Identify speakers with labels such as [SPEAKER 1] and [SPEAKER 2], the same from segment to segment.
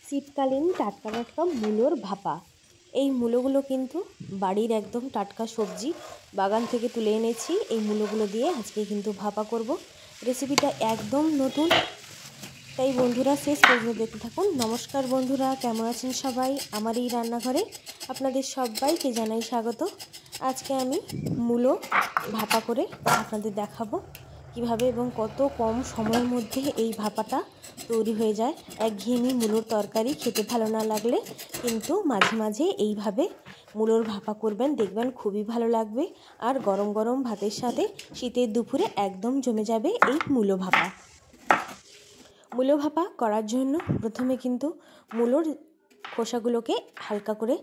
[SPEAKER 1] শীতকালীন টাটকা টাটকা মূলোর ভাপা। এই মূলোগুলো কিন্তু বাড়ির একদম টাটকা সবজি, বাগান থেকে তুলে এনেছি। এই মূলোগুলো দিয়ে আজকে কিন্তু ভাপা করব। রেসিপিটা একদম নতুন, তাই বন্ধুরা শেষ পর্যন্ত দেখতে থাকুন। নমস্কার বন্ধুরা, কেমন আছেন সবাই? আমার এই রান্নাঘরে আপনাদের সবাইকে জানাই স্বাগত। আজকে আমি মূলো ভাপা করে আপনাদের দেখাবো কিভাবে এবং কত কম সময়ের মধ্যে এই ভাপাটা তৈরি হয়ে যায়। একঘেয়েমি মূলোর তরকারি খেতে ভালো না লাগলে কিন্তু মাঝে মাঝে এইভাবে মূলোর ভাপা করবেন, দেখবেন খুবই ভালো লাগবে। আর গরম গরম ভাতের সাথে শীতের দুপুরে একদম জমে যাবে এই মূলো ভাপা। মূলো ভাপা করার জন্য প্রথমে কিন্তু মূলোর খোসাগুলোকে হালকা করে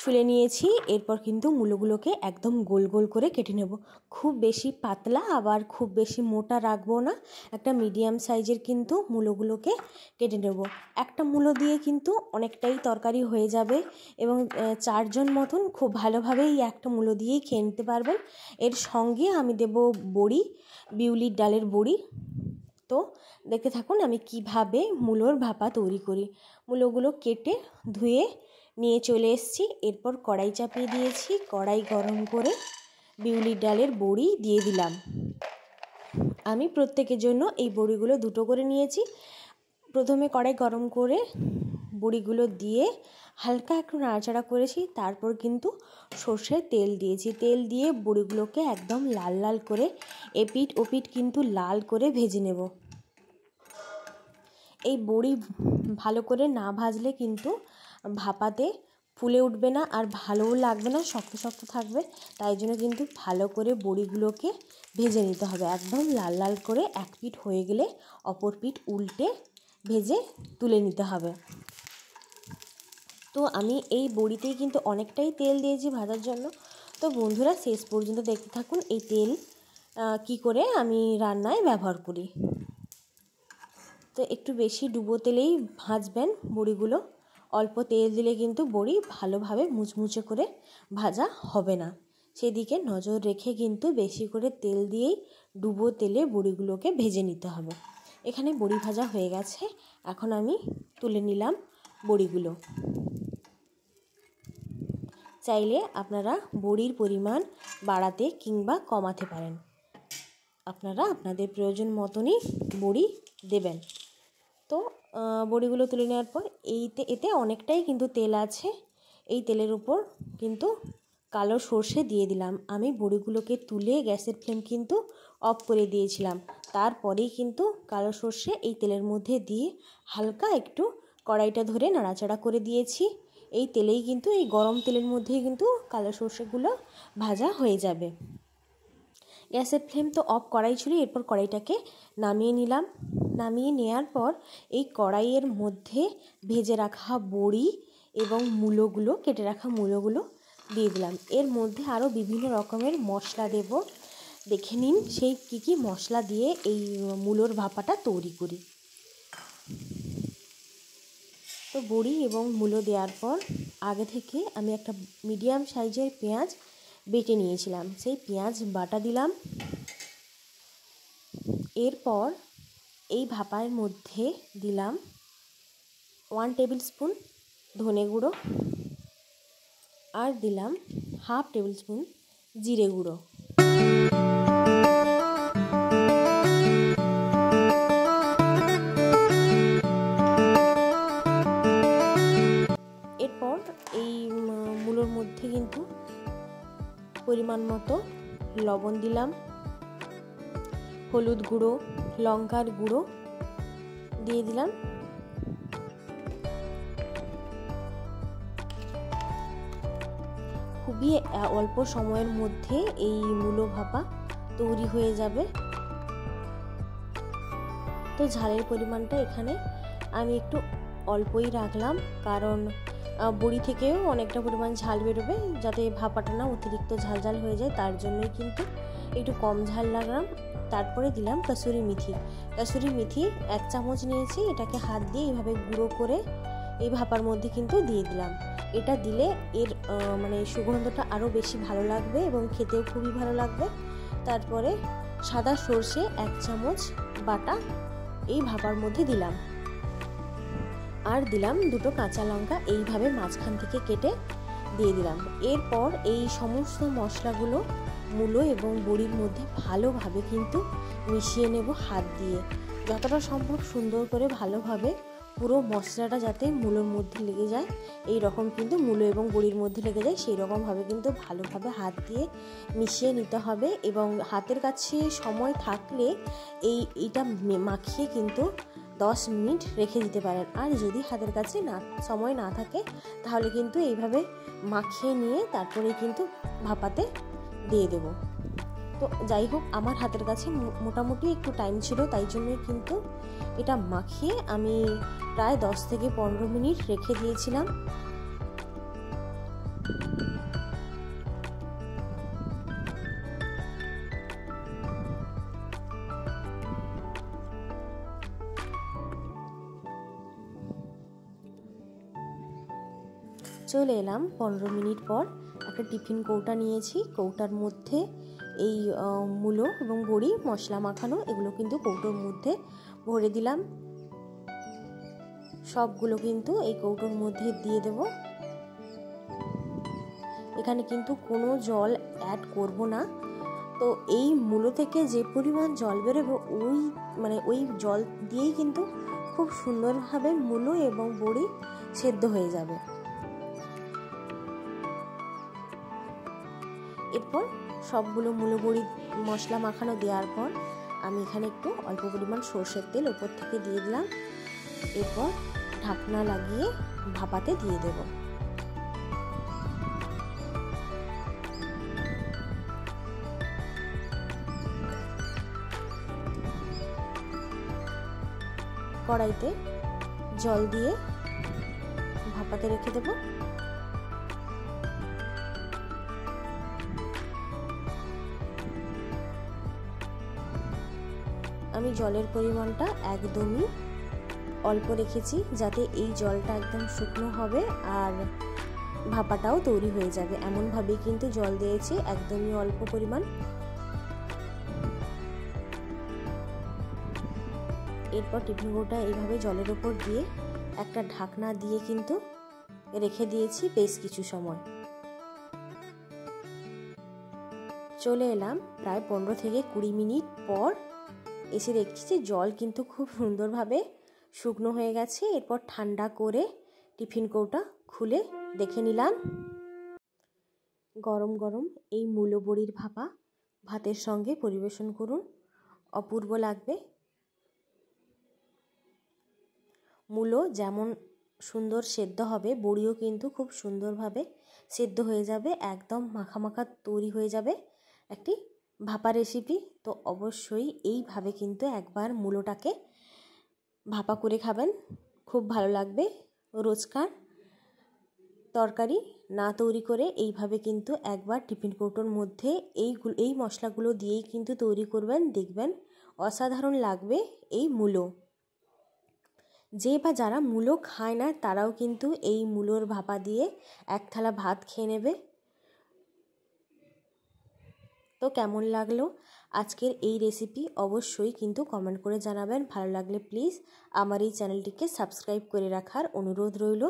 [SPEAKER 1] ছুলে নিয়েছি। এরপর কিন্তু মূলোগুলোকে একদম গোল গোল করে কেটে নেব। খুব বেশি পাতলা আবার খুব বেশি মোটা রাখবো না, একটা মিডিয়াম সাইজের কিন্তু মূলোগুলোকে কেটে নেব। একটা মূলো দিয়ে কিন্তু অনেকটাই তরকারি হয়ে যাবে এবং 4 জন মতন খুব ভালোভাবে এই একটা মূলো দিয়েই খেয়ে নিতে পারবেন। এর সঙ্গে আমি দেব বড়ি, বিউলির ডালের বড়ি। তো দেখতে থাকুন আমি কিভাবে মূলোর ভাপা তৈরি করি। মূলোগুলো কেটে ধুয়ে নিয়ে চলে এসেছি। এরপর কড়াই চাপিয়ে দিয়েছি, কড়াই গরম করে বিউলির ডালের বড়ি দিয়ে দিলাম। আমি প্রত্যেকের জন্য এই বড়িগুলো 2টো করে নিয়েছি। প্রথমে কড়াই গরম করে বড়িগুলো দিয়ে হালকা একটু নাড়াচাড়া করেছি। তারপর কিন্তু সর্ষের তেল দিয়েছি। তেল দিয়ে বড়িগুলোকে একদম লাল লাল করে এপিট ওপিট কিন্তু লাল করে ভেজে নেব। এই বড়ি ভালো করে না ভাজলে কিন্তু ভাপাতে ফুলে উঠবে না আর ভালোও লাগবে না, শক্ত শক্ত থাকবে। তাই জন্য কিন্তু ভালো করে বড়িগুলোকে ভেজে নিতে হবে একদম লাল লাল করে। এক পিঠ হয়ে গেলে অপর পিঠ উল্টে ভেজে তুলে নিতে হবে। তো আমি এই বড়িতেই কিন্তু অনেকটাই তেল দিয়েছি ভাজার জন্য। তো বন্ধুরা শেষ পর্যন্ত দেখতে থাকুন এই তেল কি করে আমি রান্নায় ব্যবহার করি। তো একটু বেশি ডুবো তেলেই ভাজবেন বড়িগুলো। অল্প তেল দিলে কিন্তু বড়ি ভালোভাবে মুচমুচে করে ভাজা হবে না, সেদিকে নজর রেখে কিন্তু বেশি করে তেল দিয়েই ডুবো তেলে বড়িগুলোকে ভেজে নিতে হবে। এখানে বড়ি ভাজা হয়ে গেছে, এখন আমি তুলে নিলাম বড়িগুলো। চাইলে আপনারা বড়ির পরিমাণ বাড়াতে কিংবা কমাতে পারেন। আপনারা আপনাদের প্রয়োজন মতনই বড়ি দেবেন। তো বড়িগুলো তুলে নেওয়ার পর এতে অনেকটাই কিন্তু তেল আছে। এই তেলের উপর কিন্তু কালো সর্ষে দিয়ে দিলাম। আমি বড়িগুলোকে তুলে গ্যাসের ফ্লেম কিন্তু অফ করে দিয়েছিলাম। তারপরেই কিন্তু কালো সর্ষে এই তেলের মধ্যে দিয়ে হালকা একটু কড়াইটা ধরে নাড়াচাড়া করে দিয়েছি। এই তেলেই কিন্তু এই গরম তেলের মধ্যেই কিন্তু কালো সর্ষেগুলো ভাজা হয়ে যাবে। গ্যাসের ফ্লেম তো অফ করাই ছিল। এরপর কড়াইটাকে নামিয়ে নিলাম। নামিয়ে নেওয়ার পর এই কড়াইয়ের মধ্যে ভেজে রাখা বড়ি এবং মূলোগুলো, কেটে রাখা মূলোগুলো দিয়ে দিলাম। এর মধ্যে আরও বিভিন্ন রকমের মশলা দেব। দেখে নিন সেই কী মশলা দিয়ে এই মূলোর ভাপাটা তৈরি করি। তো বড়ি এবং মূলো দেওয়ার পর আগে থেকে আমি একটা মিডিয়াম সাইজের পেঁয়াজ বেটে নিয়েছিলাম, সেই পেঁয়াজ বাটা দিলাম। এরপর এই ভাপার মধ্যে দিলাম 1 টেবিল স্পুন ধনে গুঁড়ো আর দিলাম 1/2 টেবিল স্পুন জিরে গুঁড়ো। এরপর এই মূলোর মধ্যে কিন্তু পরিমাণ মতো লবণ দিলাম, হলুদ গুঁড়ো, লঙ্কার গুঁড়ো দিয়ে দিলাম। খুবই অল্প সময়ের মধ্যে এই মূলো ভাপা তৈরি হয়ে যাবে। তো ঝালের পরিমাণটা এখানে আমি একটু অল্পই রাখলাম, কারণ বড়ি থেকেও অনেকটা পরিমাণ ঝাল বেরোবে, যাতে ভাপাটা না অতিরিক্ত ঝাল ঝাল হয়ে যায়, তার জন্যই কিন্তু একটু কম ঝাল রাখলাম। তারপরে দিলাম কাসুরি মেথি। কাসুরি মেথি 1 চামচ নিয়েছি, এটাকে হাত দিয়ে এইভাবে গুঁড়ো করে এই ভাপার মধ্যে কিন্তু দিয়ে দিলাম। এটা দিলে এর মানে সুগন্ধটা আরও বেশি ভালো লাগবে এবং খেতেও খুবই ভালো লাগবে। তারপরে সাদা সর্ষে 1 চামচ বাটা এই ভাপার মধ্যে দিলাম। আর দিলাম দুটো কাঁচা লঙ্কা এইভাবে মাঝখান থেকে কেটে দিয়ে দিলাম। এরপর এই সমস্ত মশলাগুলো মূলো এবং বড়ির মধ্যে ভালোভাবে কিন্তু মিশিয়ে নেব হাত দিয়ে, যতটা সম্ভব সুন্দর করে ভালোভাবে পুরো মশলাটা যাতে মূলোর মধ্যে লেগে যায়, এই রকম কিন্তু মূলো এবং বড়ির মধ্যে লেগে যায় সেই রকমভাবে কিন্তু ভালোভাবে হাত দিয়ে মিশিয়ে নিতে হবে। এবং হাতের কাছে সময় থাকলে এইটা মাখিয়ে কিন্তু 10 মিনিট রেখে দিতে পারেন। আর যদি হাতের কাছে সময় না থাকে তাহলে কিন্তু এইভাবে মাখিয়ে নিয়ে তারপরে কিন্তু ভাপাতে দিয়ে দেব। তো যাই হোক, আমার হাতের কাছে মোটামুটি একটু টাইম ছিল, তাই জন্যই কিন্তু এটা মাখিয়ে আমি প্রায় 10 থেকে 15 মিনিট রেখে দিয়েছিলাম। চলে এলাম 15 মিনিট পর। একটা টিফিন কৌটা নিয়েছি, কৌটার মধ্যে এই মূলো এবং বড়ি মশলা মাখানো এগুলো কিন্তু কৌটোর মধ্যে ভরে দিলাম। সবগুলো কিন্তু এই কৌটোর মধ্যে দিয়ে দেব। এখানে কিন্তু কোনো জল অ্যাড করব না। তো এই মূলো থেকে যে পরিমাণ জল বেরোবে ওই জল দিয়েই কিন্তু খুব সুন্দরভাবে মূলো এবং বড়ি সেদ্ধ হয়ে যাবে। এরপর সবগুলো মূলো বড়ি মশলা মাখানো দেওয়ার পর আমি এখানে একটু অল্প পরিমাণ সরষের তেল ওপর থেকে দিয়ে দিলাম। এরপর ঢাকনা লাগিয়ে ভাপাতে দিয়ে দেব। কড়াইতে জল দিয়ে ভাপাতে রেখে দেব। আমি জলের পরিমাণটা একদমই অল্প রেখেছি, যাতে এই জলটা একদম শুকনো হবে আর ভাপাটাও তৈরি হয়ে যাবে, এমনভাবেই কিন্তু জল দিয়েছি, একদমই অল্প পরিমাণ। এরপর টিফিন কৌটা এইভাবে জলের ওপর দিয়ে একটা ঢাকনা দিয়ে কিন্তু রেখে দিয়েছি বেশ কিছু সময়। চলে এলাম প্রায় 15 থেকে 20 মিনিট পর। এসে দেখছি যে জল কিন্তু খুব সুন্দরভাবে শুকনো হয়ে গেছে। এরপর ঠান্ডা করে টিফিন কৌটা খুলে দেখে নিলাম। গরম গরম এই মূলো বড়ির ভাপা ভাতের সঙ্গে পরিবেশন করুন, অপূর্ব লাগবে। মূলো যেমন সুন্দর সেদ্ধ হবে, বড়িও কিন্তু খুব সুন্দরভাবে সেদ্ধ হয়ে যাবে, একদম মাখা মাখা তৈরি হয়ে যাবে একটি ভাপা রেসিপি। তো অবশ্যই এইভাবে কিন্তু একবার মূলোটাকে ভাপা করে খাবেন, খুব ভালো লাগবে। রোজকার তরকারি না তৈরি করে এইভাবে কিন্তু একবার টিফিন কৌটোর মধ্যে এই মশলাগুলো দিয়েই কিন্তু তৈরি করবেন, দেখবেন অসাধারণ লাগবে এই মূলো। যে বা যারা মূলো খায় না তারাও কিন্তু এই মূলোর ভাপা দিয়ে এক থালা ভাত খেয়ে নেবে। তো কেমন লাগলো আজকের এই রেসিপি অবশ্যই কিন্তু কমেন্ট করে জানাবেন। ভালো লাগলে প্লিজ আমার এই চ্যানেলটিকে সাবস্ক্রাইব করে রাখার অনুরোধ রইল,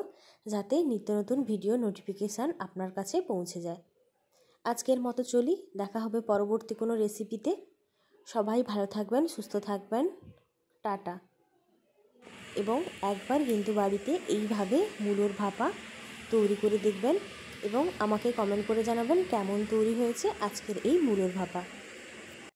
[SPEAKER 1] যাতে নিত্য নতুন ভিডিও নোটিফিকেশান আপনার কাছে পৌঁছে যায়। আজকের মতো চলি, দেখা হবে পরবর্তী কোনো রেসিপিতে। সবাই ভালো থাকবেন, সুস্থ থাকবেন, টাটা। এবং একবার কিন্তু বাড়িতে এইভাবে মূলোর ভাপা তৈরি করে দেখবেন এবং আমাকে কমেন্ট করে জানাবেন কেমন তৈরি হয়েছে আজকের এই মূলোর ভাপা।